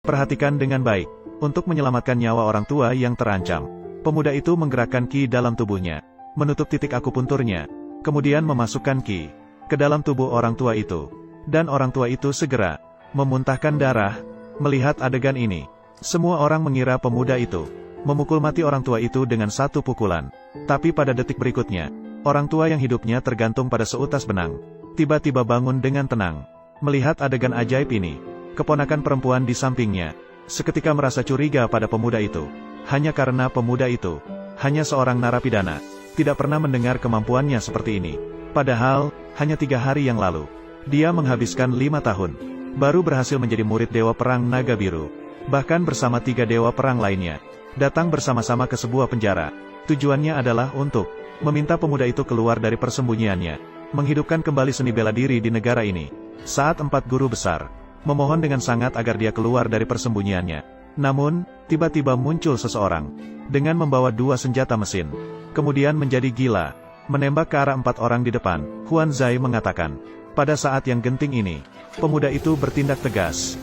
Perhatikan dengan baik. Untuk menyelamatkan nyawa orang tua yang terancam, pemuda itu menggerakkan ki dalam tubuhnya, menutup titik akupunturnya, kemudian memasukkan ki ke dalam tubuh orang tua itu. Dan orang tua itu segera memuntahkan darah. Melihat adegan ini, semua orang mengira pemuda itu memukul mati orang tua itu dengan satu pukulan. Tapi pada detik berikutnya, orang tua yang hidupnya tergantung pada seutas benang, tiba-tiba bangun dengan tenang. Melihat adegan ajaib ini, keponakan perempuan di sampingnya seketika merasa curiga pada pemuda itu. Hanya karena pemuda itu hanya seorang narapidana, tidak pernah mendengar kemampuannya seperti ini. Padahal, hanya 3 hari yang lalu, dia menghabiskan 5 tahun, baru berhasil menjadi murid Dewa Perang Naga Biru. Bahkan bersama 3 Dewa Perang lainnya, datang bersama-sama ke sebuah penjara. Tujuannya adalah untuk meminta pemuda itu keluar dari persembunyiannya, menghidupkan kembali seni bela diri di negara ini. Saat 4 guru besar memohon dengan sangat agar dia keluar dari persembunyiannya, namun, tiba-tiba muncul seseorang dengan membawa 2 senjata mesin, kemudian menjadi gila, menembak ke arah 4 orang di depan. Huan Zai mengatakan, pada saat yang genting ini, pemuda itu bertindak tegas.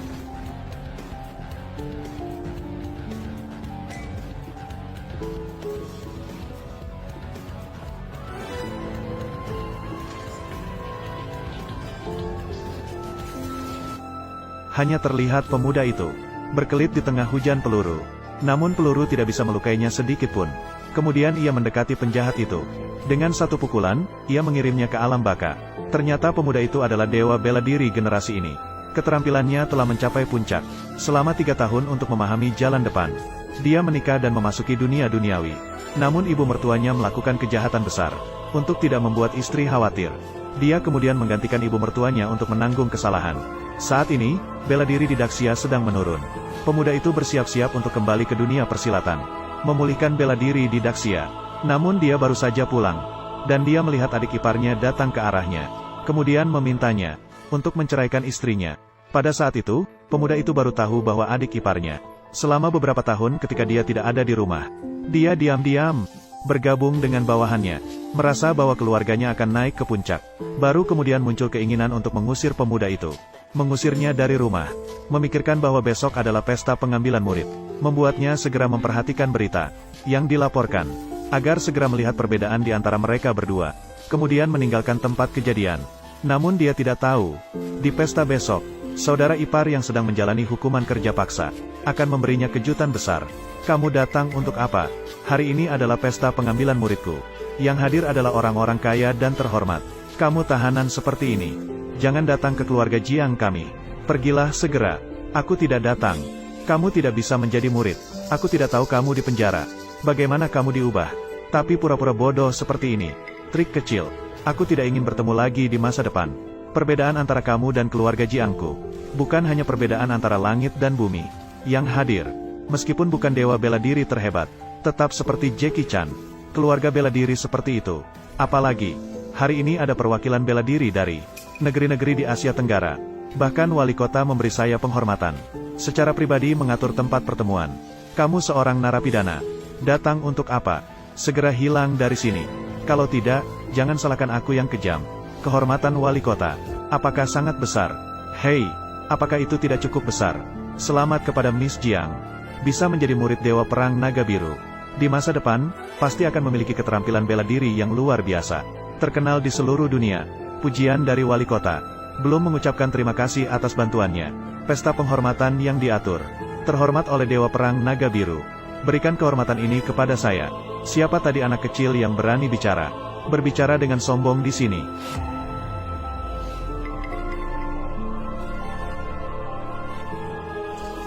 Hanya terlihat pemuda itu berkelit di tengah hujan peluru. Namun peluru tidak bisa melukainya sedikit pun. Kemudian ia mendekati penjahat itu. Dengan satu pukulan, ia mengirimnya ke alam baka. Ternyata pemuda itu adalah dewa bela diri generasi ini. Keterampilannya telah mencapai puncak. Selama 3 tahun untuk memahami jalan depan, dia menikah dan memasuki dunia duniawi. Namun ibu mertuanya melakukan kejahatan besar. Untuk tidak membuat istri khawatir, dia kemudian menggantikan ibu mertuanya untuk menanggung kesalahan. Saat ini, bela diri di Daxia sedang menurun. Pemuda itu bersiap-siap untuk kembali ke dunia persilatan, memulihkan bela diri di Daxia. Namun dia baru saja pulang, dan dia melihat adik iparnya datang ke arahnya, kemudian memintanya untuk menceraikan istrinya. Pada saat itu, pemuda itu baru tahu bahwa adik iparnya, selama beberapa tahun ketika dia tidak ada di rumah, dia diam-diam bergabung dengan bawahannya, merasa bahwa keluarganya akan naik ke puncak. Baru kemudian muncul keinginan untuk mengusir pemuda itu. Mengusirnya dari rumah, memikirkan bahwa besok adalah pesta pengambilan murid, membuatnya segera memperhatikan berita yang dilaporkan, agar segera melihat perbedaan di antara mereka berdua, kemudian meninggalkan tempat kejadian. Namun dia tidak tahu, di pesta besok, saudara ipar yang sedang menjalani hukuman kerja paksa, akan memberinya kejutan besar. Kamu datang untuk apa? Hari ini adalah pesta pengambilan muridku. Yang hadir adalah orang-orang kaya dan terhormat. Kamu tahanan seperti ini, jangan datang ke keluarga Jiang kami. Pergilah segera. Aku tidak datang. Kamu tidak bisa menjadi murid. Aku tidak tahu kamu di penjara. Bagaimana kamu diubah? Tapi pura-pura bodoh seperti ini. Trik kecil. Aku tidak ingin bertemu lagi di masa depan. Perbedaan antara kamu dan keluarga Jiangku, bukan hanya perbedaan antara langit dan bumi. Yang hadir, meskipun bukan dewa bela diri terhebat, tetap seperti Jackie Chan. Keluarga bela diri seperti itu. Apalagi, hari ini ada perwakilan bela diri dari negeri-negeri di Asia Tenggara. Bahkan wali kota memberi saya penghormatan. Secara pribadi mengatur tempat pertemuan. Kamu seorang narapidana. Datang untuk apa? Segera hilang dari sini. Kalau tidak, jangan salahkan aku yang kejam. Kehormatan wali kota, apakah sangat besar? Hei, apakah itu tidak cukup besar? Selamat kepada Miss Jiang. Bisa menjadi murid Dewa Perang Naga Biru. Di masa depan, pasti akan memiliki keterampilan bela diri yang luar biasa. Terkenal di seluruh dunia. Pujian dari wali kota. Belum mengucapkan terima kasih atas bantuannya. Pesta penghormatan yang diatur. Terhormat oleh Dewa Perang Naga Biru. Berikan kehormatan ini kepada saya. Siapa tadi anak kecil yang berani bicara? Berbicara dengan sombong di sini.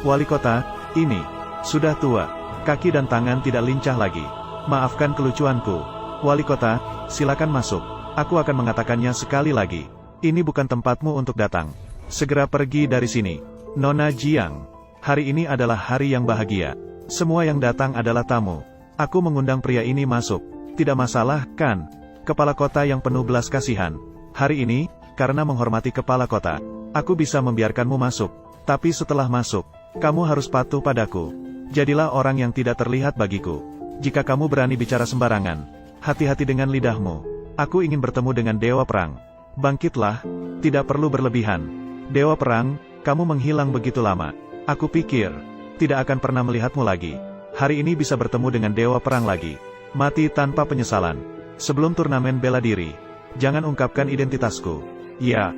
Wali kota, ini sudah tua. Kaki dan tangan tidak lincah lagi. Maafkan kelucuanku. Wali kota, silakan masuk. Aku akan mengatakannya sekali lagi. Ini bukan tempatmu untuk datang. Segera pergi dari sini. Nona Jiang. Hari ini adalah hari yang bahagia. Semua yang datang adalah tamu. Aku mengundang pria ini masuk. Tidak masalah, kan? Kepala kota yang penuh belas kasihan. Hari ini, karena menghormati kepala kota, aku bisa membiarkanmu masuk. Tapi setelah masuk, kamu harus patuh padaku. Jadilah orang yang tidak terlihat bagiku. Jika kamu berani bicara sembarangan, hati-hati dengan lidahmu. Aku ingin bertemu dengan Dewa Perang. Bangkitlah, tidak perlu berlebihan. Dewa Perang, kamu menghilang begitu lama. Aku pikir, tidak akan pernah melihatmu lagi. Hari ini bisa bertemu dengan Dewa Perang lagi. Mati tanpa penyesalan. Sebelum turnamen bela diri, jangan ungkapkan identitasku. Ya.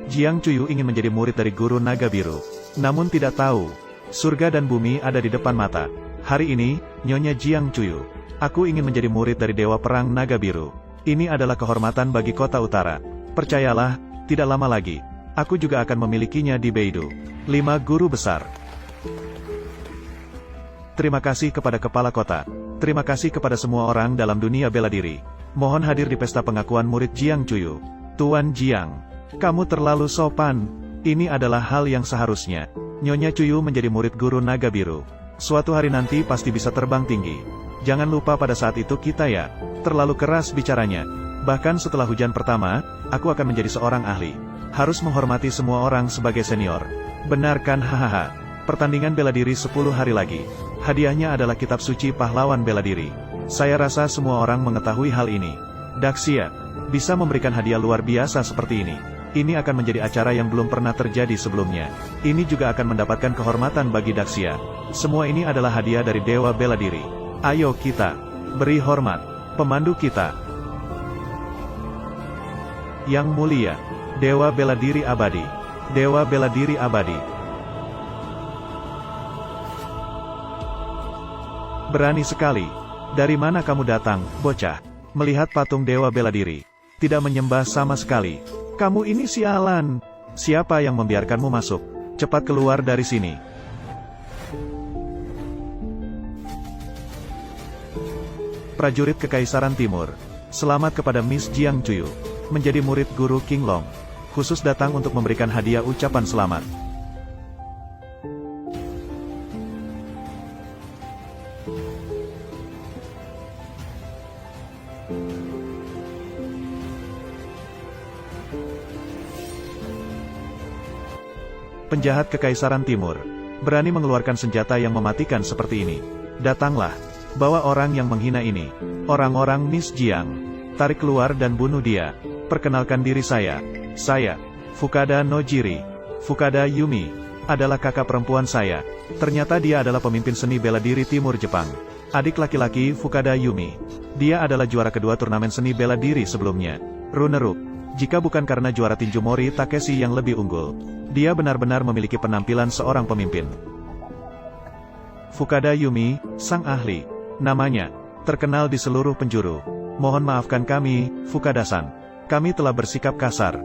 Jiang Chuyu ingin menjadi murid dari guru naga biru. Namun tidak tahu, surga dan bumi ada di depan mata. Hari ini, Nyonya Jiang Chuyu, aku ingin menjadi murid dari Dewa Perang Naga Biru. Ini adalah kehormatan bagi kota utara. Percayalah, tidak lama lagi, aku juga akan memilikinya di Beidou. 5 guru besar. Terima kasih kepada kepala kota. Terima kasih kepada semua orang dalam dunia bela diri. Mohon hadir di pesta pengakuan murid Jiang Chuyu. Tuan Jiang, kamu terlalu sopan. Ini adalah hal yang seharusnya. Nyonya Chuyu menjadi murid guru naga biru. Suatu hari nanti pasti bisa terbang tinggi. Jangan lupa pada saat itu kita ya. Terlalu keras bicaranya. Bahkan setelah hujan pertama, aku akan menjadi seorang ahli. Harus menghormati semua orang sebagai senior. Benar kan hahaha. Pertandingan bela diri 10 hari lagi. Hadiahnya adalah kitab suci pahlawan bela diri. Saya rasa semua orang mengetahui hal ini. Daxia bisa memberikan hadiah luar biasa seperti ini. Ini akan menjadi acara yang belum pernah terjadi sebelumnya. Ini juga akan mendapatkan kehormatan bagi Daxia. Semua ini adalah hadiah dari Dewa Bela Diri. Ayo kita beri hormat pemandu kita. Yang mulia, Dewa Bela Diri Abadi. Dewa Bela Diri Abadi. Berani sekali. Dari mana kamu datang, bocah? Melihat patung Dewa Bela Diri. Tidak menyembah sama sekali. Kamu ini sialan. Siapa yang membiarkanmu masuk? Cepat keluar dari sini. Prajurit Kekaisaran Timur. Selamat kepada Miss Jiang Chuyu. Menjadi murid guru King Long. Khusus datang untuk memberikan hadiah ucapan selamat. Penjahat Kekaisaran Timur, berani mengeluarkan senjata yang mematikan seperti ini. Datanglah, bawa orang yang menghina ini. Orang-orang Miss Jiang, tarik keluar dan bunuh dia. Perkenalkan diri saya, Fukada Nojiri. Fukada Yumi, adalah kakak perempuan saya. Ternyata dia adalah pemimpin seni bela diri Timur Jepang. Adik laki-laki Fukada Yumi. Dia adalah juara kedua turnamen seni bela diri sebelumnya. Runneruk. Jika bukan karena juara tinju Mori Takeshi yang lebih unggul, dia benar-benar memiliki penampilan seorang pemimpin. Fukada Yumi, sang ahli. Namanya terkenal di seluruh penjuru. Mohon maafkan kami, Fukada-san. Kami telah bersikap kasar.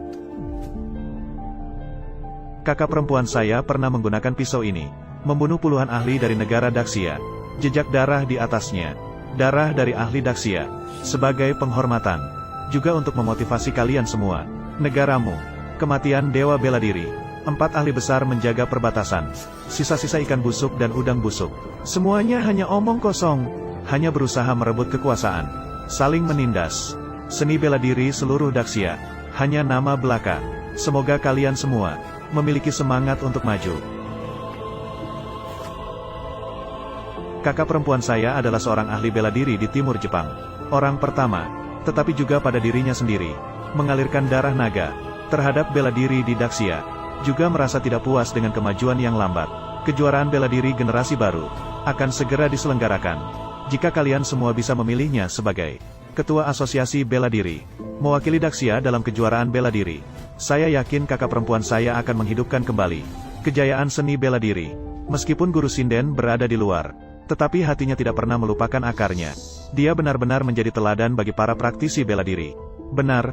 Kakak perempuan saya pernah menggunakan pisau ini. Membunuh puluhan ahli dari negara Daxia. Jejak darah di atasnya. Darah dari ahli Daxia. Sebagai penghormatan. Juga untuk memotivasi kalian semua. Negaramu. Kematian Dewa Bela Diri. 4 ahli besar menjaga perbatasan. Sisa-sisa ikan busuk dan udang busuk. Semuanya hanya omong kosong. Hanya berusaha merebut kekuasaan. Saling menindas. Seni bela diri seluruh Daxia. Hanya nama belaka. Semoga kalian semua memiliki semangat untuk maju. Kakak perempuan saya adalah seorang ahli bela diri di Timur Jepang. Orang pertama. Tetapi juga pada dirinya sendiri, mengalirkan darah naga, terhadap bela diri di Daxia, juga merasa tidak puas dengan kemajuan yang lambat. Kejuaraan bela diri generasi baru, akan segera diselenggarakan. Jika kalian semua bisa memilihnya sebagai Ketua Asosiasi Bela Diri, mewakili Daxia dalam kejuaraan bela diri, saya yakin kakak perempuan saya akan menghidupkan kembali kejayaan seni bela diri. Meskipun Guru Shinden berada di luar, tetapi hatinya tidak pernah melupakan akarnya. Dia benar-benar menjadi teladan bagi para praktisi bela diri. Benar.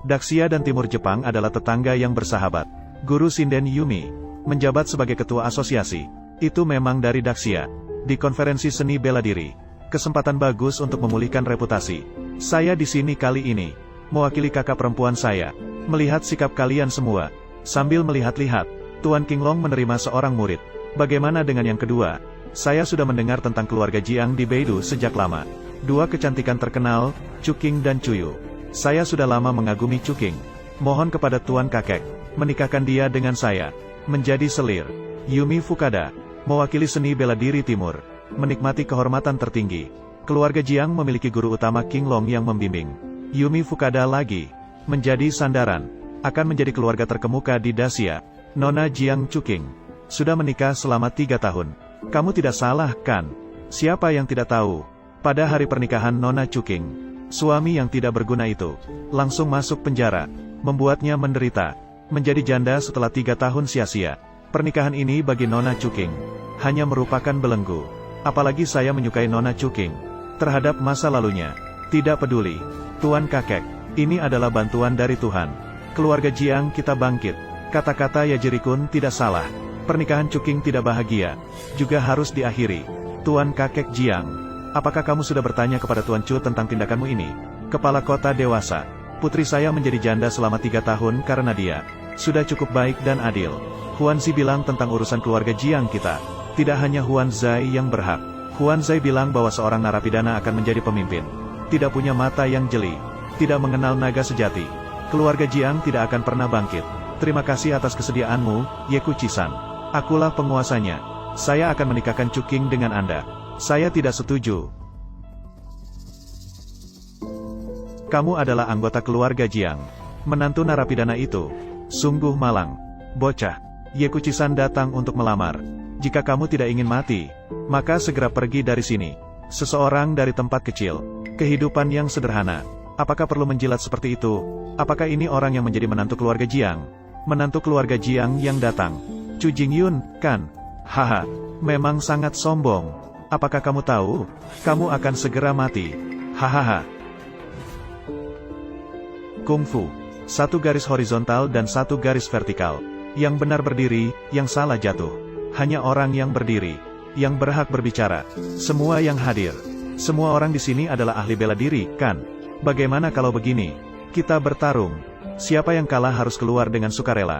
Daxia dan Timur Jepang adalah tetangga yang bersahabat. Guru Shinden Yumi menjabat sebagai ketua asosiasi. Itu memang dari Daxia. Di konferensi seni bela diri. Kesempatan bagus untuk memulihkan reputasi. Saya di sini kali ini, mewakili kakak perempuan saya, melihat sikap kalian semua. Sambil melihat-lihat, Tuan King Long menerima seorang murid. Bagaimana dengan yang kedua? Saya sudah mendengar tentang keluarga Jiang di Beidou sejak lama. 2 kecantikan terkenal, Chuking dan Chuyu. Saya sudah lama mengagumi Chuking. Mohon kepada Tuan Kakek, menikahkan dia dengan saya. Menjadi selir. Yumi Fukada, mewakili seni bela diri Timur, menikmati kehormatan tertinggi. Keluarga Jiang memiliki guru utama King Long yang membimbing. Yumi Fukada lagi, menjadi sandaran. akan menjadi keluarga terkemuka di Dacia. Nona Jiang Chuking. Sudah menikah selama 3 tahun. Kamu tidak salah, kan? Siapa yang tidak tahu? Pada hari pernikahan Nona Chuking, suami yang tidak berguna itu langsung masuk penjara, membuatnya menderita, menjadi janda setelah 3 tahun sia-sia. Pernikahan ini bagi Nona Chuking hanya merupakan belenggu. Apalagi saya menyukai Nona Chuking terhadap masa lalunya. Tidak peduli, Tuan Kakek, ini adalah bantuan dari Tuhan. Keluarga Jiang kita bangkit. Kata-kata Yajiri-kun tidak salah. Pernikahan Chuking tidak bahagia juga harus diakhiri. Tuan Kakek Jiang, apakah kamu sudah bertanya kepada Tuan Chu tentang tindakanmu ini? Kepala kota dewasa, putri saya menjadi janda selama 3 tahun karena dia sudah cukup baik dan adil. Huan Zi bilang tentang urusan keluarga Jiang kita. Tidak hanya Huan Zai yang berhak. Huan Zai bilang bahwa seorang narapidana akan menjadi pemimpin. Tidak punya mata yang jeli. Tidak mengenal naga sejati. Keluarga Jiang tidak akan pernah bangkit. Terima kasih atas kesediaanmu, Ye Kuchi-san. Akulah penguasanya. Saya akan menikahkan Chuking dengan Anda. Saya tidak setuju. Kamu adalah anggota keluarga Jiang. Menantu narapidana itu sungguh malang. Bocah. Ye Kuchi-san datang untuk melamar. Jika kamu tidak ingin mati, maka segera pergi dari sini. Seseorang dari tempat kecil. Kehidupan yang sederhana. Apakah perlu menjilat seperti itu? Apakah ini orang yang menjadi menantu keluarga Jiang? Menantu keluarga Jiang yang datang. Chu Jingyun, kan? Haha, memang sangat sombong. Apakah kamu tahu? Kamu akan segera mati. Hahaha. Kungfu. 1 garis horizontal dan 1 garis vertikal. Yang benar berdiri, yang salah jatuh. Hanya orang yang berdiri yang berhak berbicara. Semua yang hadir. Semua orang di sini adalah ahli bela diri, kan? Bagaimana kalau begini? Kita bertarung. Siapa yang kalah harus keluar dengan sukarela.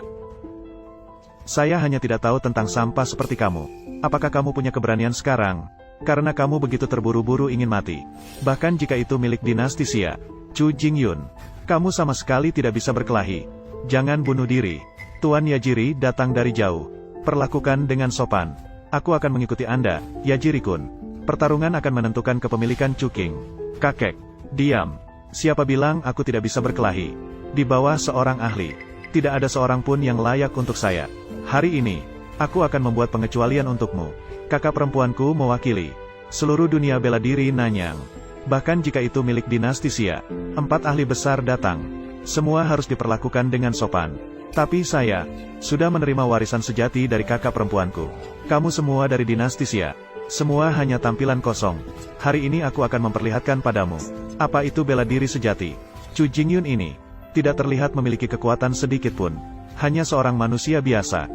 Saya hanya tidak tahu tentang sampah seperti kamu. Apakah kamu punya keberanian sekarang? Karena kamu begitu terburu-buru ingin mati. Bahkan jika itu milik dinasti Xia. Chu Jingyun, kamu sama sekali tidak bisa berkelahi. Jangan bunuh diri. Tuan Yajiri datang dari jauh. Perlakukan dengan sopan. Aku akan mengikuti Anda, Yajiri-kun. Pertarungan akan menentukan kepemilikan Chuking. Kakek, diam. Siapa bilang aku tidak bisa berkelahi? Di bawah seorang ahli. Tidak ada seorang pun yang layak untuk saya. Hari ini, aku akan membuat pengecualian untukmu. Kakak perempuanku mewakili seluruh dunia bela diri Nanyang. Bahkan jika itu milik dinasti Xia, 4 ahli besar datang. Semua harus diperlakukan dengan sopan. Tapi saya sudah menerima warisan sejati dari kakak perempuanku. Kamu semua dari dinasti Xia. Semua hanya tampilan kosong. Hari ini aku akan memperlihatkan padamu apa itu bela diri sejati. Chu Jingyun ini tidak terlihat memiliki kekuatan sedikit pun. Hanya seorang manusia biasa.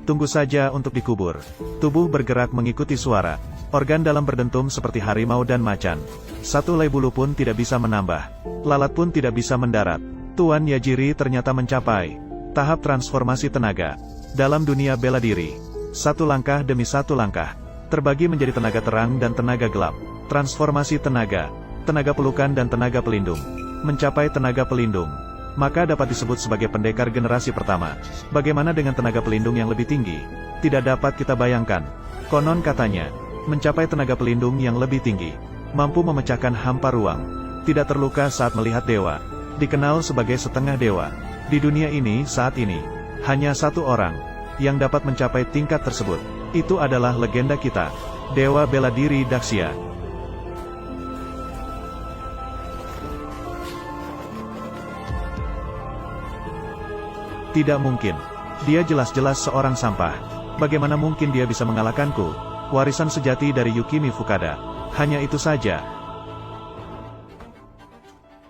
Tunggu saja untuk dikubur. Tubuh bergerak mengikuti suara. Organ dalam berdentum seperti harimau dan macan. 1 helai bulu pun tidak bisa menambah. Lalat pun tidak bisa mendarat. Tuan Yajiri ternyata mencapai tahap transformasi tenaga. Dalam dunia bela diri. 1 langkah demi 1 langkah. Terbagi menjadi tenaga terang dan tenaga gelap. Transformasi tenaga. Tenaga pelukan dan tenaga pelindung. Mencapai tenaga pelindung. Maka dapat disebut sebagai pendekar generasi pertama. Bagaimana dengan tenaga pelindung yang lebih tinggi? Tidak dapat kita bayangkan. Konon katanya, mencapai tenaga pelindung yang lebih tinggi, mampu memecahkan hampa ruang, tidak terluka saat melihat dewa, dikenal sebagai setengah dewa. Di dunia ini saat ini, hanya 1 orang yang dapat mencapai tingkat tersebut. Itu adalah legenda kita, Dewa Bela Diri Daxia. Tidak mungkin. Dia jelas-jelas seorang sampah. Bagaimana mungkin dia bisa mengalahkanku? Warisan sejati dari Yukimi Fukada. Hanya itu saja.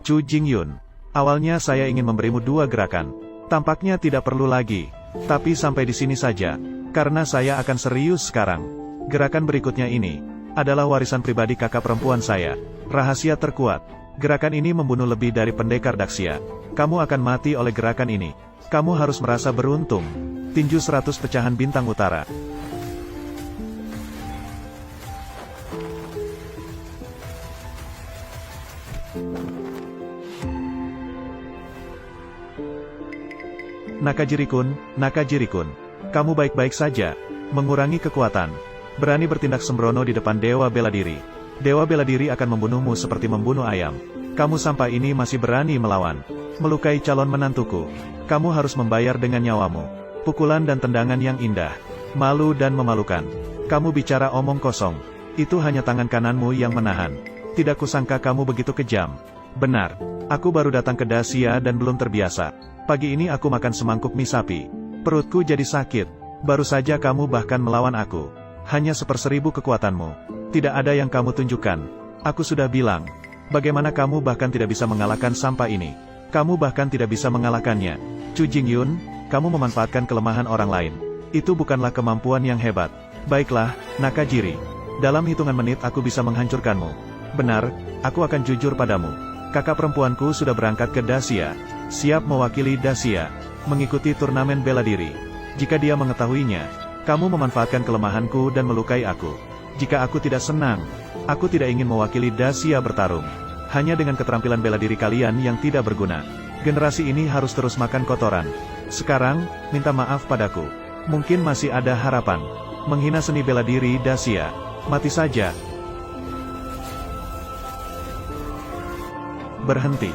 Chu Jingyun. Awalnya saya ingin memberimu 2 gerakan. Tampaknya tidak perlu lagi. Tapi sampai di sini saja. Karena saya akan serius sekarang. Gerakan berikutnya ini adalah warisan pribadi kakak perempuan saya. Rahasia terkuat. Gerakan ini membunuh lebih dari pendekar Daxia. Kamu akan mati oleh gerakan ini. Kamu harus merasa beruntung. Tinju 100 pecahan bintang utara. Nakajiri-kun, Nakajiri-kun. Kamu baik-baik saja. Mengurangi kekuatan. Berani bertindak sembrono di depan Dewa Bela Diri. Dewa Bela Diri akan membunuhmu seperti membunuh ayam. Kamu sampai ini masih berani melawan. Melukai calon menantuku. Kamu harus membayar dengan nyawamu. Pukulan dan tendangan yang indah. Malu dan memalukan. Kamu bicara omong kosong. Itu hanya tangan kananmu yang menahan. Tidak kusangka kamu begitu kejam. Benar. Aku baru datang ke Dacia dan belum terbiasa. Pagi ini aku makan semangkuk mie sapi. Perutku jadi sakit. Baru saja kamu bahkan melawan aku. Hanya 1/1000 kekuatanmu. Tidak ada yang kamu tunjukkan. Aku sudah bilang. Bagaimana kamu bahkan tidak bisa mengalahkan sampah ini? Kamu bahkan tidak bisa mengalahkannya. Chu Jingyun, kamu memanfaatkan kelemahan orang lain. Itu bukanlah kemampuan yang hebat. Baiklah, Nakajiri. Dalam hitungan menit aku bisa menghancurkanmu. Benar, aku akan jujur padamu. Kakak perempuanku sudah berangkat ke Dacia. Siap mewakili Dacia. Mengikuti turnamen bela diri. Jika dia mengetahuinya, kamu memanfaatkan kelemahanku dan melukai aku. Jika aku tidak senang, aku tidak ingin mewakili Dacia bertarung. Hanya dengan keterampilan bela diri kalian yang tidak berguna. Generasi ini harus terus makan kotoran. Sekarang, minta maaf padaku. Mungkin masih ada harapan. Menghina seni bela diri Dacia. Mati saja. Berhenti.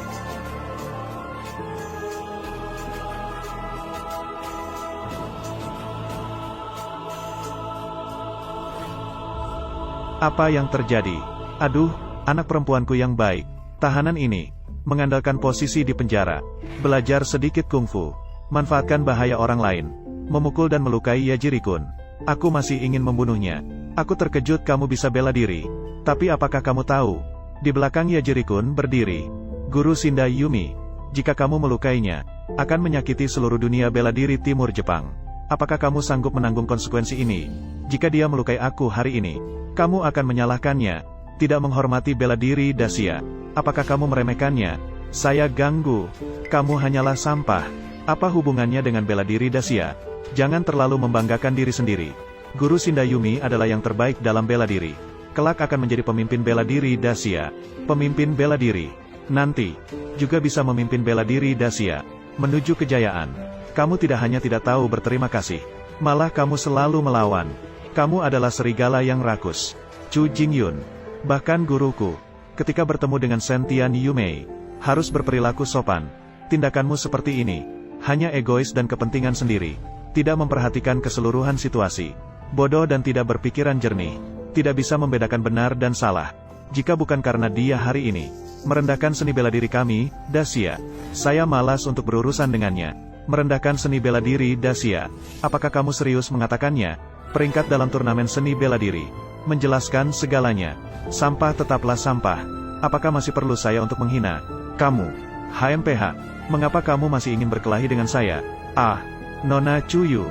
Apa yang terjadi? Aduh, anak perempuanku yang baik. Tahanan ini mengandalkan posisi di penjara, belajar sedikit kungfu, manfaatkan bahaya orang lain, memukul dan melukai Yajiri-kun. Aku masih ingin membunuhnya. Aku terkejut kamu bisa bela diri. Tapi apakah kamu tahu? Di belakang Yajiri-kun berdiri Guru Shinda Yumi. Jika kamu melukainya, akan menyakiti seluruh dunia bela diri timur Jepang. Apakah kamu sanggup menanggung konsekuensi ini? Jika dia melukai aku hari ini, kamu akan menyalahkannya. Tidak menghormati bela diri Dacia. Apakah kamu meremehkannya? Saya ganggu. Kamu hanyalah sampah. Apa hubungannya dengan bela diri Dacia? Jangan terlalu membanggakan diri sendiri. Guru Shinda Yumi adalah yang terbaik dalam bela diri. Kelak akan menjadi pemimpin bela diri Dacia. Pemimpin bela diri. Nanti, juga bisa memimpin bela diri Dacia. Menuju kejayaan. Kamu tidak hanya tidak tahu berterima kasih. Malah kamu selalu melawan. Kamu adalah serigala yang rakus. Chu Jingyun. Bahkan guruku, ketika bertemu dengan Sentian Yumei, harus berperilaku sopan. Tindakanmu seperti ini, hanya egois dan kepentingan sendiri. Tidak memperhatikan keseluruhan situasi. Bodoh dan tidak berpikiran jernih. Tidak bisa membedakan benar dan salah. Jika bukan karena dia hari ini merendahkan seni bela diri kami, Dacia, saya malas untuk berurusan dengannya. Merendahkan seni bela diri Dacia. Apakah kamu serius mengatakannya? Peringkat dalam turnamen seni bela diri. Menjelaskan segalanya. Sampah tetaplah sampah. Apakah masih perlu saya untuk menghina kamu? HMPH. Mengapa kamu masih ingin berkelahi dengan saya? Ah, Nona Chuyu.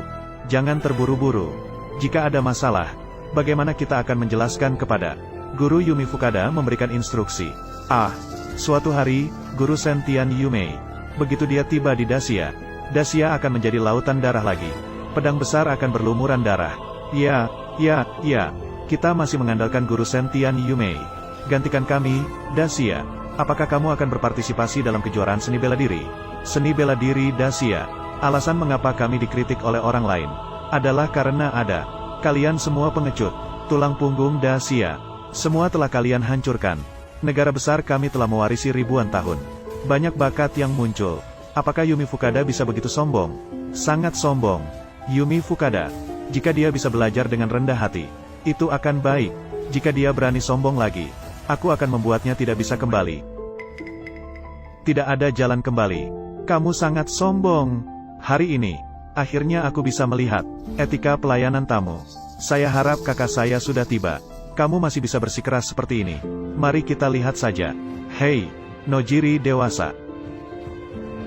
Jangan terburu-buru. Jika ada masalah, bagaimana kita akan menjelaskan kepada Guru Yumi Fukada memberikan instruksi. Ah, suatu hari, Guru Sentian Yumei. Begitu dia tiba di Dacia, Dacia akan menjadi lautan darah lagi. Pedang besar akan berlumuran darah. Ya, kita masih mengandalkan Guru Sentian Yumei. Gantikan kami, Dacia. Apakah kamu akan berpartisipasi dalam kejuaraan seni bela diri? Seni bela diri Dacia. Alasan mengapa kami dikritik oleh orang lain adalah karena ada kalian semua pengecut, tulang punggung Dacia. Semua telah kalian hancurkan. Negara besar kami telah mewarisi ribuan tahun. Banyak bakat yang muncul. Apakah Yumi Fukada bisa begitu sombong? Sangat sombong. Yumi Fukada. Jika dia bisa belajar dengan rendah hati, itu akan baik. Jika dia berani sombong lagi, aku akan membuatnya tidak bisa kembali. Tidak ada jalan kembali. Kamu sangat sombong. Hari ini, akhirnya aku bisa melihat etika pelayanan tamu. Saya harap kakak saya sudah tiba. Kamu masih bisa bersikeras seperti ini. Mari kita lihat saja. Hei, Nojiri dewasa.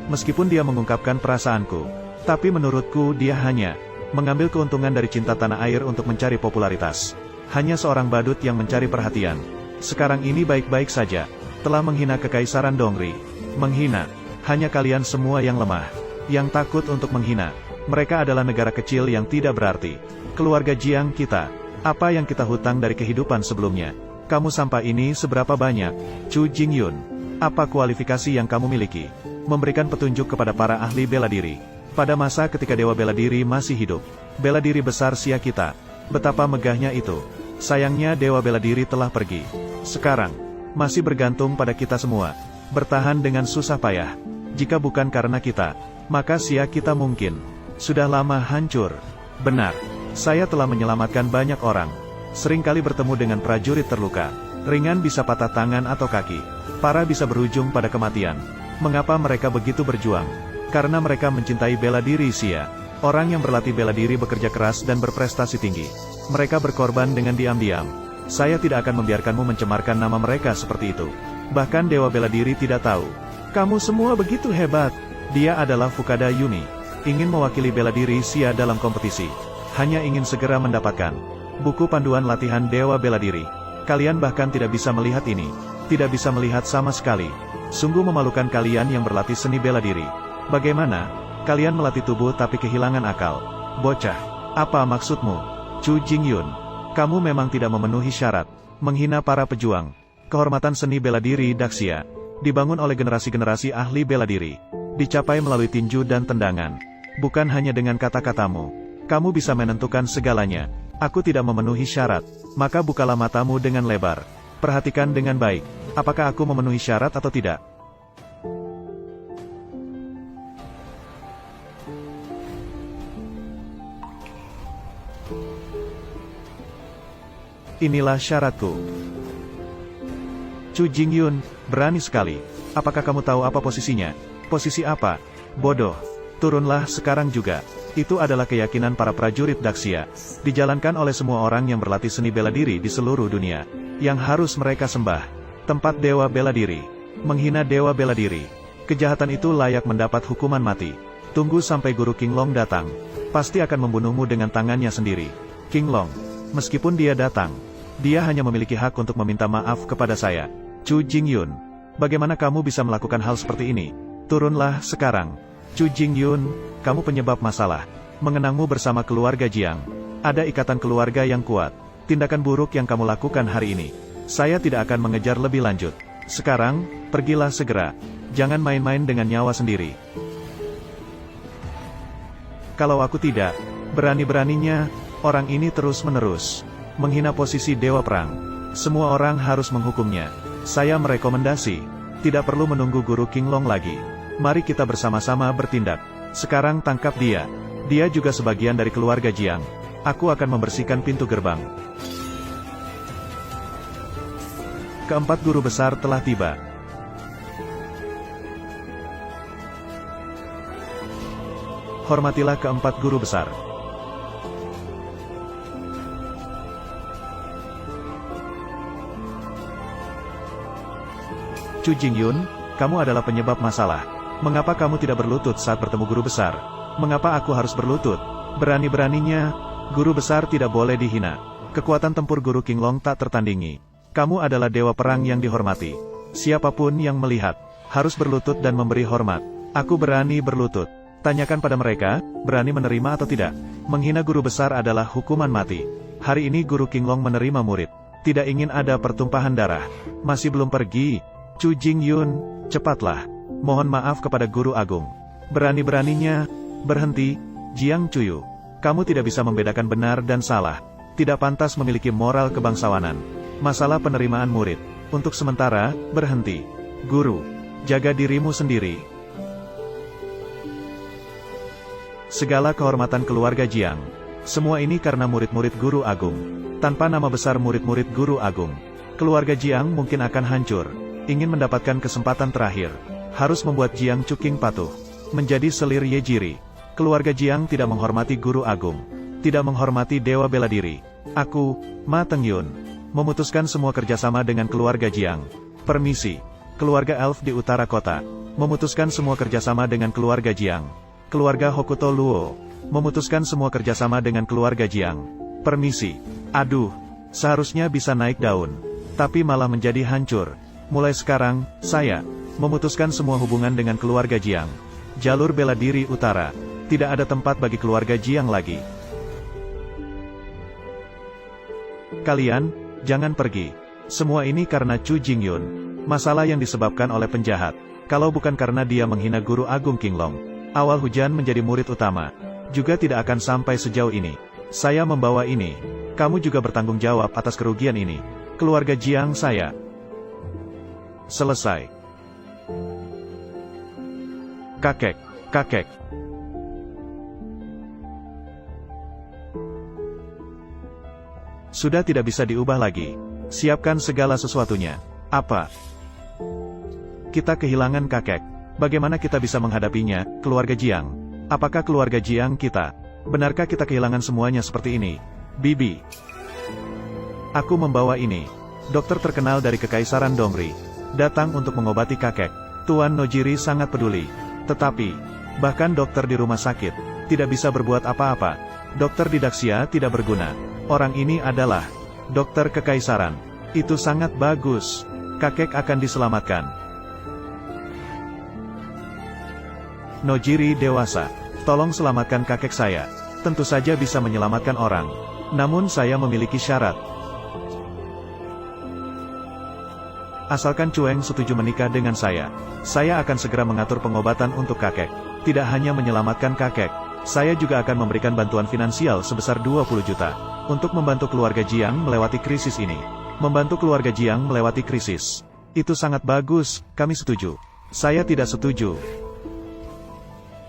Meskipun dia mengungkapkan perasaanku, tapi menurutku dia hanya mengambil keuntungan dari cinta tanah air untuk mencari popularitas. Hanya seorang badut yang mencari perhatian. Sekarang ini baik-baik saja. Telah menghina kekaisaran Dongri. Menghina. Hanya kalian semua yang lemah. Yang takut untuk menghina. Mereka adalah negara kecil yang tidak berarti. Keluarga Jiang kita. Apa yang kita hutang dari kehidupan sebelumnya? Kamu sampah ini seberapa banyak? Chu Jingyun. Apa kualifikasi yang kamu miliki? Memberikan petunjuk kepada para ahli bela diri. Pada masa ketika Dewa Bela Diri masih hidup. Bela diri besar Sia kita. Betapa megahnya itu. Sayangnya Dewa Bela Diri telah pergi. Sekarang, masih bergantung pada kita semua. Bertahan dengan susah payah. Jika bukan karena kita, maka Xia kita mungkin sudah lama hancur. Benar, saya telah menyelamatkan banyak orang. Seringkali bertemu dengan prajurit terluka. Ringan bisa patah tangan atau kaki. Parah bisa berujung pada kematian. Mengapa mereka begitu berjuang? Karena mereka mencintai bela diri Xia. Orang yang berlatih bela diri bekerja keras dan berprestasi tinggi. Mereka berkorban dengan diam-diam. Saya tidak akan membiarkanmu mencemarkan nama mereka seperti itu. Bahkan Dewa Bela Diri tidak tahu. Kamu semua begitu hebat. Dia adalah Fukada Yumi. Ingin mewakili bela diri Xia dalam kompetisi. Hanya ingin segera mendapatkan buku panduan latihan Dewa Bela Diri. Kalian bahkan tidak bisa melihat ini. Tidak bisa melihat sama sekali. Sungguh memalukan kalian yang berlatih seni bela diri. Bagaimana? Kalian melatih tubuh tapi kehilangan akal. Bocah, apa maksudmu? Chu Jingyun, kamu memang tidak memenuhi syarat. Menghina para pejuang. Kehormatan seni bela diri Daxia dibangun oleh generasi-generasi ahli bela diri. Dicapai melalui tinju dan tendangan. Bukan hanya dengan kata-katamu. Kamu bisa menentukan segalanya. Aku tidak memenuhi syarat. Maka bukalah matamu dengan lebar. Perhatikan dengan baik. Apakah aku memenuhi syarat atau tidak? Inilah syaratku. Chu Jingyun, berani sekali. Apakah kamu tahu apa posisinya? Posisi apa? Bodoh. Turunlah sekarang juga. Itu adalah keyakinan para prajurit Daxia. Dijalankan oleh semua orang yang berlatih seni bela diri di seluruh dunia. Yang harus mereka sembah. Tempat Dewa Bela Diri. Menghina Dewa Bela Diri. Kejahatan itu layak mendapat hukuman mati. Tunggu sampai Guru King Long datang. Pasti akan membunuhmu dengan tangannya sendiri. King Long. Meskipun dia datang, dia hanya memiliki hak untuk meminta maaf kepada saya. Chu Jingyun. Bagaimana kamu bisa melakukan hal seperti ini? Turunlah sekarang. Chu Jingyun, kamu penyebab masalah. Mengenangmu bersama keluarga Jiang. Ada ikatan keluarga yang kuat. Tindakan buruk yang kamu lakukan hari ini. Saya tidak akan mengejar lebih lanjut. Sekarang, pergilah segera. Jangan main-main dengan nyawa sendiri. Kalau aku tidak, berani-beraninya, orang ini terus-menerus menghina posisi Dewa Perang. Semua orang harus menghukumnya. Saya merekomendasi, tidak perlu menunggu Guru King Long lagi. Mari kita bersama-sama bertindak. Sekarang tangkap dia. Dia juga sebagian dari keluarga Jiang. Aku akan membersihkan pintu gerbang. Keempat guru besar telah tiba. Hormatilah keempat guru besar. Chu Jingyun, kamu adalah penyebab masalah. Mengapa kamu tidak berlutut saat bertemu guru besar? Mengapa aku harus berlutut? Berani-beraninya, guru besar tidak boleh dihina. Kekuatan tempur Guru King Long tak tertandingi. Kamu adalah dewa perang yang dihormati. Siapapun yang melihat, harus berlutut dan memberi hormat. Aku berani berlutut. Tanyakan pada mereka, berani menerima atau tidak. Menghina guru besar adalah hukuman mati. Hari ini Guru King Long menerima murid. Tidak ingin ada pertumpahan darah. Masih belum pergi. Chu Jingyun, cepatlah. Mohon maaf kepada Guru Agung. Berani-beraninya, berhenti, Jiang Chuyu. Kamu tidak bisa membedakan benar dan salah. Tidak pantas memiliki moral kebangsawanan. Masalah penerimaan murid. Untuk sementara, berhenti. Guru, jaga dirimu sendiri. Segala kehormatan keluarga Jiang. Semua ini karena murid-murid Guru Agung. Tanpa nama besar murid-murid Guru Agung, keluarga Jiang mungkin akan hancur. Ingin mendapatkan kesempatan terakhir. Harus membuat Jiang Chuking patuh. Menjadi selir Yejiri. Keluarga Jiang tidak menghormati Guru Agung. Tidak menghormati Dewa Bela Diri. Aku, Ma Tengyun, memutuskan semua kerjasama dengan keluarga Jiang. Permisi. Keluarga Elf di utara kota. Memutuskan semua kerjasama dengan keluarga Jiang. Keluarga Hokuto Luo. Memutuskan semua kerjasama dengan keluarga Jiang. Permisi. Aduh. Seharusnya bisa naik daun. Tapi malah menjadi hancur. Mulai sekarang, saya memutuskan semua hubungan dengan keluarga Jiang. Jalur bela diri utara. Tidak ada tempat bagi keluarga Jiang lagi. Kalian, jangan pergi. Semua ini karena Chu Jingyun. Masalah yang disebabkan oleh penjahat. Kalau bukan karena dia menghina Guru Agung King Long, awal hujan menjadi murid utama. Juga tidak akan sampai sejauh ini. Saya membawa ini. Kamu juga bertanggung jawab atas kerugian ini. Keluarga Jiang saya. Selesai. Kakek, kakek. Sudah tidak bisa diubah lagi. Siapkan segala sesuatunya. Apa? Kita kehilangan kakek. Bagaimana kita bisa menghadapinya, keluarga Jiang? Apakah keluarga Jiang kita? Benarkah kita kehilangan semuanya seperti ini? Bibi. Aku membawa ini. Dokter terkenal dari Kekaisaran Dongri. Datang untuk mengobati kakek. Tuan Nojiri sangat peduli. Tetapi, bahkan dokter di rumah sakit, tidak bisa berbuat apa-apa. Dokter di Daxia tidak berguna. Orang ini adalah dokter Kekaisaran. Itu sangat bagus. Kakek akan diselamatkan. Nojiri dewasa. Tolong selamatkan kakek saya. Tentu saja bisa menyelamatkan orang. Namun saya memiliki syarat. Asalkan Cueng setuju menikah dengan saya akan segera mengatur pengobatan untuk kakek. Tidak hanya menyelamatkan kakek, saya juga akan memberikan bantuan finansial sebesar 20 juta. Untuk membantu keluarga Jiang melewati krisis ini. Membantu keluarga Jiang melewati krisis. Itu sangat bagus, kami setuju. Saya tidak setuju.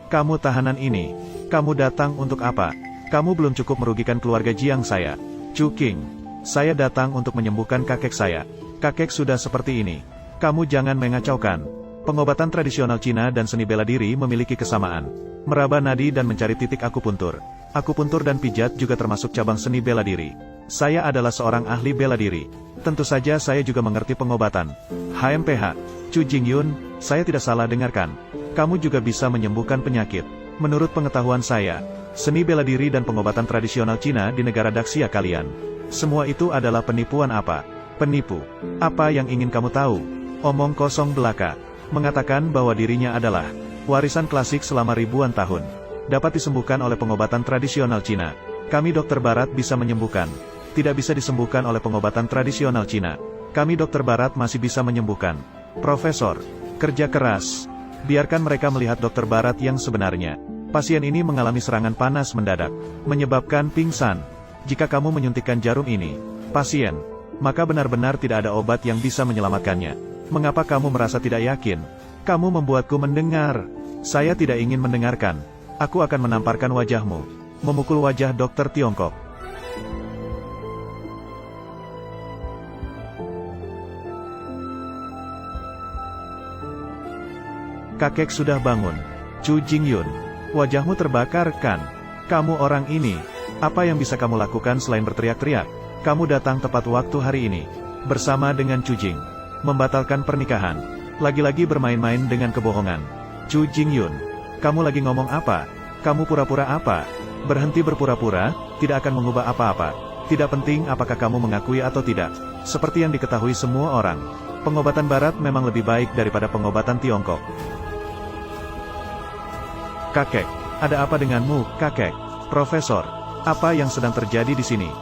Kamu tahanan ini. Kamu datang untuk apa? Kamu belum cukup merugikan keluarga Jiang saya. Chu Qing. Saya datang untuk menyembuhkan kakek saya. Kakek sudah seperti ini. Kamu jangan mengacaukan. Pengobatan tradisional Cina dan seni bela diri memiliki kesamaan. Meraba nadi dan mencari titik akupuntur. Akupuntur dan pijat juga termasuk cabang seni bela diri. Saya adalah seorang ahli bela diri. Tentu saja saya juga mengerti pengobatan. HMPH. Chu Jingyun, saya tidak salah dengarkan. Kamu juga bisa menyembuhkan penyakit. Menurut pengetahuan saya, seni bela diri dan pengobatan tradisional Cina di negara Daxia kalian. Semua itu adalah penipuan apa? Penipu. Apa yang ingin kamu tahu? Omong kosong belaka. Mengatakan bahwa dirinya adalah warisan klasik selama ribuan tahun. Dapat disembuhkan oleh pengobatan tradisional Cina. Kami dokter barat bisa menyembuhkan. Tidak bisa disembuhkan oleh pengobatan tradisional Cina. Kami dokter barat masih bisa menyembuhkan. Profesor, kerja keras. Biarkan mereka melihat dokter barat yang sebenarnya. Pasien ini mengalami serangan panas mendadak, menyebabkan pingsan. Jika kamu menyuntikkan jarum ini, pasien, maka benar-benar tidak ada obat yang bisa menyelamatkannya. Mengapa kamu merasa tidak yakin? Kamu membuatku mendengar. Saya tidak ingin mendengarkan. Aku akan menamparkan wajahmu. Memukul wajah dokter Tiongkok. Kakek sudah bangun. Chu Jingyun, wajahmu terbakar kan? Kamu orang ini. Apa yang bisa kamu lakukan selain berteriak-teriak? Kamu datang tepat waktu hari ini. Bersama dengan Chu Jing. Membatalkan pernikahan. Lagi-lagi bermain-main dengan kebohongan. Chu Jingyun, kamu lagi ngomong apa? Kamu pura-pura apa? Berhenti berpura-pura, tidak akan mengubah apa-apa. Tidak penting apakah kamu mengakui atau tidak. Seperti yang diketahui semua orang. Pengobatan barat memang lebih baik daripada pengobatan Tiongkok. Kakek, ada apa denganmu, kakek? Profesor, apa yang sedang terjadi di sini?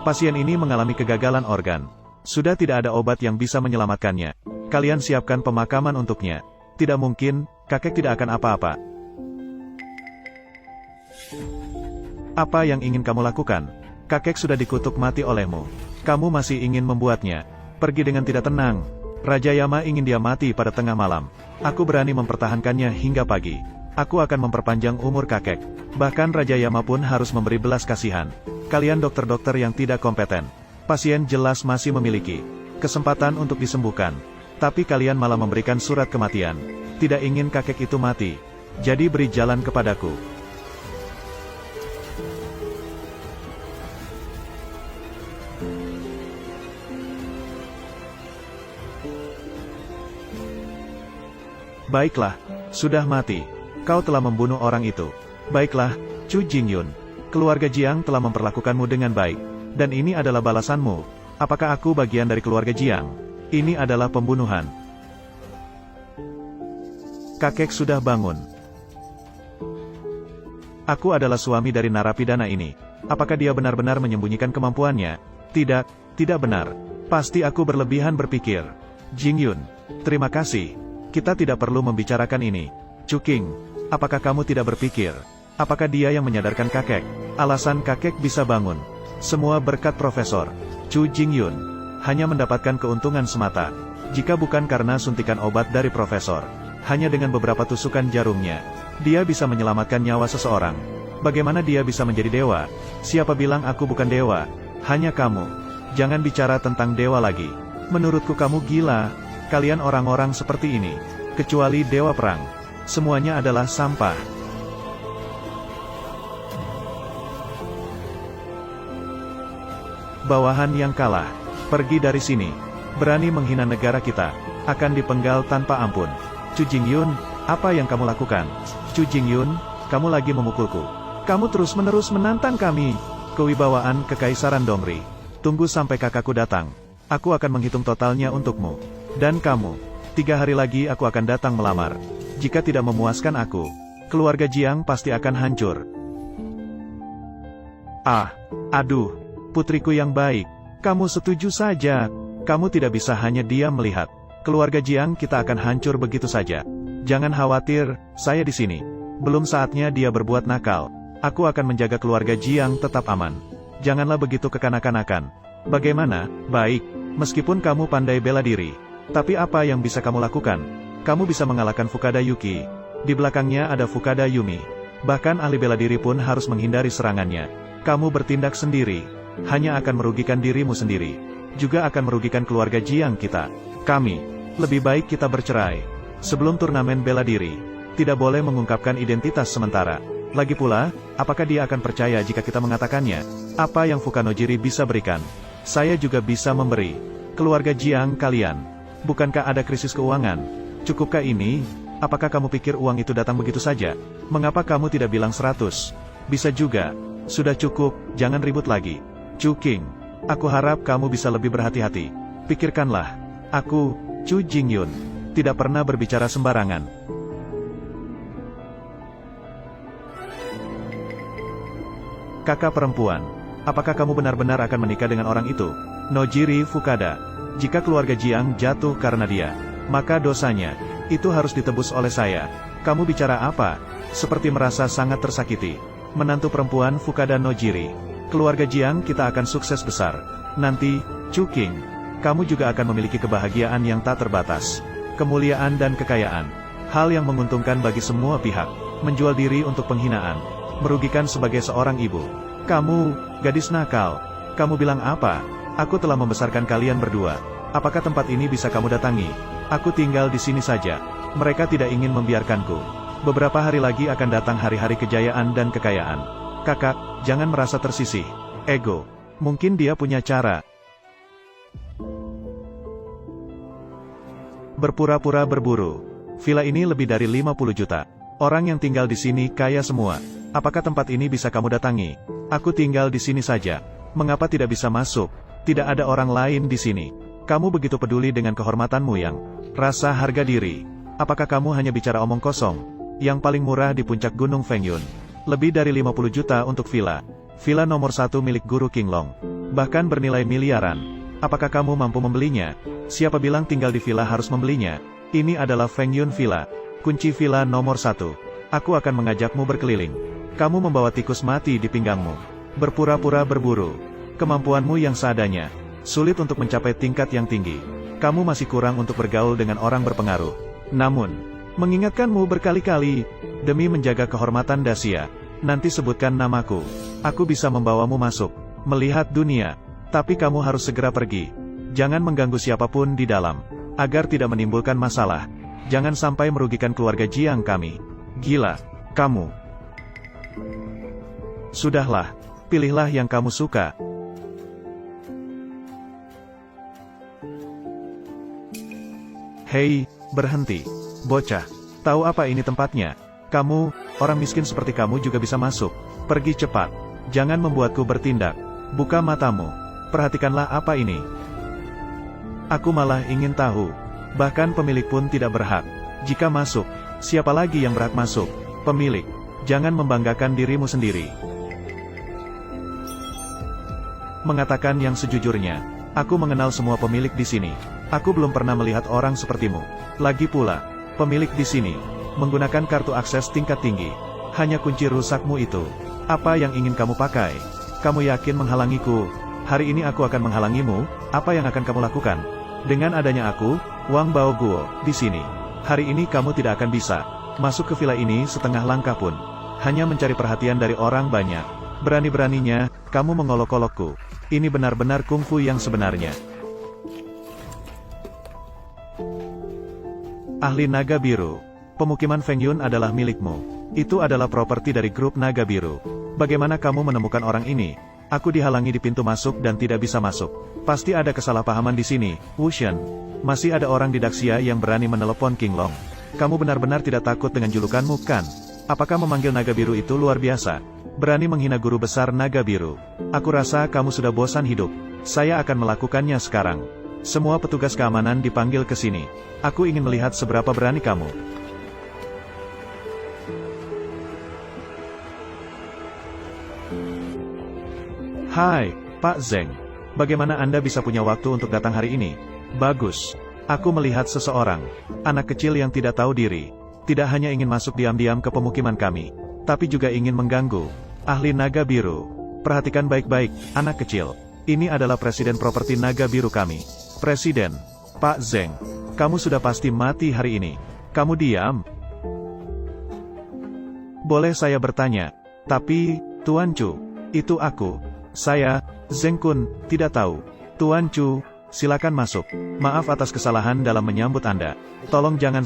Pasien ini mengalami kegagalan organ. Sudah tidak ada obat yang bisa menyelamatkannya. Kalian siapkan pemakaman untuknya. Tidak mungkin, kakek tidak akan apa-apa. Apa yang ingin kamu lakukan? Kakek sudah dikutuk mati olehmu. Kamu masih ingin membuatnya pergi dengan tidak tenang. Raja Yama ingin dia mati pada tengah malam. Aku berani mempertahankannya hingga pagi. Aku akan memperpanjang umur kakek. Bahkan Raja Yama pun harus memberi belas kasihan. Kalian dokter-dokter yang tidak kompeten. Pasien jelas masih memiliki kesempatan untuk disembuhkan. Tapi kalian malah memberikan surat kematian. Tidak ingin kakek itu mati. Jadi beri jalan kepadaku. Baiklah, sudah mati. Kau telah membunuh orang itu. Baiklah, Chu Jingyun. Keluarga Jiang telah memperlakukanmu dengan baik. Dan ini adalah balasanmu. Apakah aku bagian dari keluarga Jiang? Ini adalah pembunuhan. Kakek sudah bangun. Aku adalah suami dari narapidana ini. Apakah dia benar-benar menyembunyikan kemampuannya? Tidak, tidak benar. Pasti aku berlebihan berpikir. Jingyun, terima kasih. Kita tidak perlu membicarakan ini. Chu Qing, apakah kamu tidak berpikir? Apakah dia yang menyadarkan kakek? Alasan kakek bisa bangun. Semua berkat Profesor Chu Jingyun. Hanya mendapatkan keuntungan semata. Jika bukan karena suntikan obat dari Profesor, Hanya dengan beberapa tusukan jarumnya, dia bisa menyelamatkan nyawa seseorang. Bagaimana dia bisa menjadi dewa? Siapa bilang aku bukan dewa? Hanya kamu. Jangan bicara tentang dewa lagi. Menurutku kamu gila. Kalian orang-orang seperti ini. Kecuali dewa perang. Semuanya adalah sampah. Bawahan yang kalah. Pergi dari sini. Berani menghina negara kita. Akan dipenggal tanpa ampun. Chu Jingyun, apa yang kamu lakukan? Chu Jingyun, kamu lagi memukulku. Kamu terus-menerus menantang kami. Kewibawaan Kekaisaran Dongri. Tunggu sampai kakakku datang. Aku akan menghitung totalnya untukmu. Dan kamu. 3 hari lagi aku akan datang melamar. Jika tidak memuaskan aku, keluarga Jiang pasti akan hancur. Aduh, putriku yang baik. Kamu setuju saja. Kamu tidak bisa hanya diam melihat. Keluarga Jiang kita akan hancur begitu saja. Jangan khawatir, saya di sini. Belum saatnya dia berbuat nakal. Aku akan menjaga keluarga Jiang tetap aman. Janganlah begitu kekanak-kanakan. Bagaimana? Baik. Meskipun kamu pandai bela diri. Tapi apa yang bisa kamu lakukan? Kamu bisa mengalahkan Fukada Yuki. Di belakangnya ada Fukada Yumi. Bahkan ahli bela diri pun harus menghindari serangannya. Kamu bertindak sendiri. Hanya akan merugikan dirimu sendiri. Juga akan merugikan keluarga Jiang kita. Kami. Lebih baik kita bercerai. Sebelum turnamen bela diri. Tidak boleh mengungkapkan identitas sementara. Lagi pula, apakah dia akan percaya jika kita mengatakannya? Apa yang Fukanojiri bisa berikan? Saya juga bisa memberi. Keluarga Jiang kalian. Bukankah ada krisis keuangan? Cukupkah ini? Apakah kamu pikir uang itu datang begitu saja? Mengapa kamu tidak bilang 100? Bisa juga. Sudah cukup, jangan ribut lagi. Chu King. Aku harap kamu bisa lebih berhati-hati. Pikirkanlah. Aku, Chu Jingyun, tidak pernah berbicara sembarangan. Kakak perempuan, apakah kamu benar-benar akan menikah dengan orang itu? Nojiri Fukada. Jika keluarga Jiang jatuh karena dia, maka dosanya, itu harus ditebus oleh saya. Kamu bicara apa? Seperti merasa sangat tersakiti. Menantu perempuan Fukada Nojiri. Keluarga Jiang kita akan sukses besar. Nanti, Chu King. Kamu juga akan memiliki kebahagiaan yang tak terbatas. Kemuliaan dan kekayaan. Hal yang menguntungkan bagi semua pihak. Menjual diri untuk penghinaan. Merugikan sebagai seorang ibu. Kamu, gadis nakal. Kamu bilang apa? Aku telah membesarkan kalian berdua. Apakah tempat ini bisa kamu datangi? Aku tinggal di sini saja. Mereka tidak ingin membiarkanku. Beberapa hari lagi akan datang hari-hari kejayaan dan kekayaan. Kakak, jangan merasa tersisih. Ego. Mungkin dia punya cara. Berpura-pura berburu. Villa ini lebih dari 50 juta. Orang yang tinggal di sini kaya semua. Apakah tempat ini bisa kamu datangi? Aku tinggal di sini saja. Mengapa tidak bisa masuk? Tidak ada orang lain di sini. Kamu begitu peduli dengan kehormatanmu yang rasa harga diri. Apakah kamu hanya bicara omong kosong? Yang paling murah di puncak Gunung Fengyun. Lebih dari 50 juta untuk villa. Villa nomor 1 milik Guru Qinglong. Bahkan bernilai miliaran. Apakah kamu mampu membelinya? Siapa bilang tinggal di villa harus membelinya? Ini adalah Fengyun Villa. Kunci villa nomor 1. Aku akan mengajakmu berkeliling. Kamu membawa tikus mati di pinggangmu. Berpura-pura berburu. Kemampuanmu yang seadanya. Sulit untuk mencapai tingkat yang tinggi. Kamu masih kurang untuk bergaul dengan orang berpengaruh. Namun, mengingatkanmu berkali-kali, demi menjaga kehormatan Dacia, nanti sebutkan namaku. Aku bisa membawamu masuk, melihat dunia. Tapi kamu harus segera pergi. Jangan mengganggu siapapun di dalam, agar tidak menimbulkan masalah. Jangan sampai merugikan keluarga Jiang kami. Gila, kamu. Sudahlah, pilihlah yang kamu suka. Hei, berhenti. Bocah, tahu apa ini tempatnya? Kamu, orang miskin seperti kamu juga bisa masuk. Pergi cepat. Jangan membuatku bertindak. Buka matamu. Perhatikanlah apa ini. Aku malah ingin tahu. Bahkan pemilik pun tidak berhak. Jika masuk, siapa lagi yang berhak masuk? Pemilik. Jangan membanggakan dirimu sendiri. Mengatakan yang sejujurnya, aku mengenal semua pemilik di sini. Aku belum pernah melihat orang sepertimu. Lagi pula, pemilik di sini menggunakan kartu akses tingkat tinggi. Hanya kunci rusakmu itu. Apa yang ingin kamu pakai? Kamu yakin menghalangiku? Hari ini aku akan menghalangimu. Apa yang akan kamu lakukan? Dengan adanya aku, Wang Baoguo, di sini. Hari ini kamu tidak akan bisa masuk ke villa ini setengah langkah pun. Hanya mencari perhatian dari orang banyak. Berani-beraninya, kamu mengolok-olokku. Ini benar-benar kungfu yang sebenarnya. Ahli Naga Biru. Pemukiman Feng Yun adalah milikmu. Itu adalah properti dari grup Naga Biru. Bagaimana kamu menemukan orang ini? Aku dihalangi di pintu masuk dan tidak bisa masuk. Pasti ada kesalahpahaman di sini, Wu Shen. Masih ada orang di Daxia yang berani menelepon King Long. Kamu benar-benar tidak takut dengan julukanmu, kan? Apakah memanggil Naga Biru itu luar biasa? Berani menghina guru besar Naga Biru. Aku rasa kamu sudah bosan hidup. Saya akan melakukannya sekarang. Semua petugas keamanan dipanggil ke sini. Aku ingin melihat seberapa berani kamu. Hai, Pak Zeng. Bagaimana Anda bisa punya waktu untuk datang hari ini? Bagus. Aku melihat seseorang. Anak kecil yang tidak tahu diri. Tidak hanya ingin masuk diam-diam ke pemukiman kami, tapi juga ingin mengganggu. Ahli Naga Biru. Perhatikan baik-baik, anak kecil. Ini adalah presiden properti Naga Biru kami. Presiden. Pak Zeng. Kamu sudah pasti mati hari ini. Kamu diam. Boleh saya bertanya? Tapi, Tuan Chu, itu aku. Saya, Zeng Kun, tidak tahu. Tuan Chu, silakan masuk. Maaf atas kesalahan dalam menyambut Anda. Tolong jangan